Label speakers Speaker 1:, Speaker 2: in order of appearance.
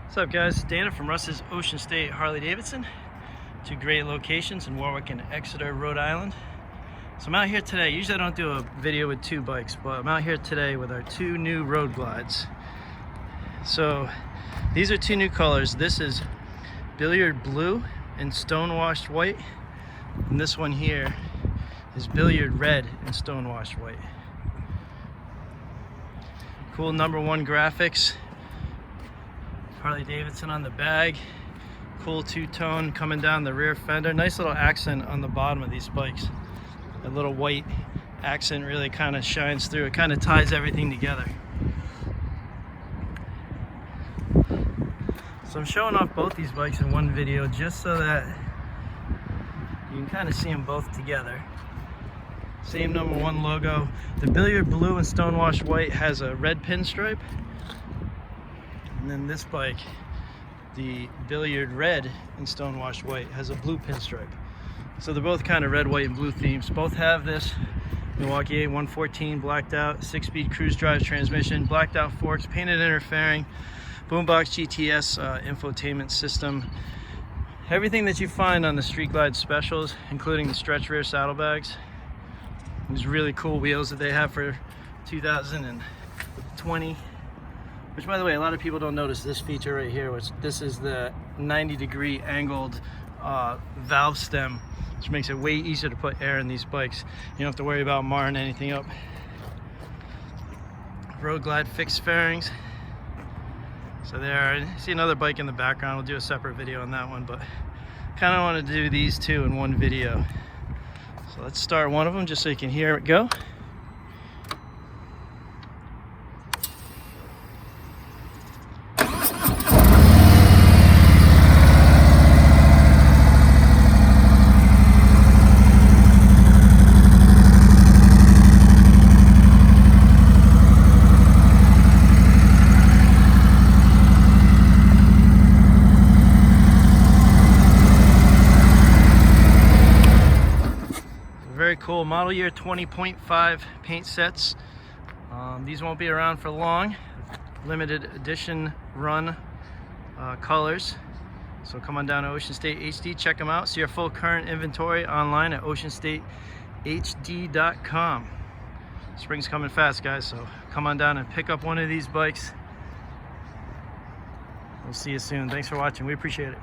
Speaker 1: What's up, guys? Dana from Russ's Ocean State Harley-Davidson. Two great locations in Warwick and Exeter, Rhode Island. So I'm out here today. Usually I don't do a video with two bikes, but I'm out here today with our two new road glides. So these are two new colors. This is Billiard Blue and Stonewashed White. And this one here is Billiard Red and Stonewashed White. Cool #1 graphics. Harley-Davidson on the bag. Cool two-tone coming down the rear fender. Nice little accent on the bottom of these bikes. That little white accent really kind of shines through. It kind of ties everything together. So I'm showing off both these bikes in one video just so that you can kind of see them both together. Same #1 logo. The Billiard Blue and Stonewashed White has a red pinstripe. And then this bike, the Billiard Red and Stonewashed White, has a blue pinstripe. So they're both kind of red, white, and blue themes. Both have this Milwaukee A114 blacked out 6-speed cruise drive transmission, blacked out forks, painted inner fairing, boombox GTS infotainment system. Everything that you find on the Street Glide specials, including the stretch rear saddlebags. These really cool wheels that they have for 2020. Which, by the way, a lot of people don't notice this feature right here, which this is the 90-degree angled valve stem, which makes it way easier to put air in these bikes. You don't have to worry about marring anything up. Road Glide fixed fairings. So there, see another bike in the background. We'll do a separate video on that one, but kind of want to do these two in one video. So let's start one of them just so you can hear it go. Very cool model year 20.5 paint sets. These won't be around for long. Limited edition run colors. So come on down to Ocean State HD, check them out. See our full current inventory online at oceanstatehd.com. Spring's coming fast, guys, so come on down and pick up one of these bikes. We'll see you soon. Thanks for watching. We appreciate it.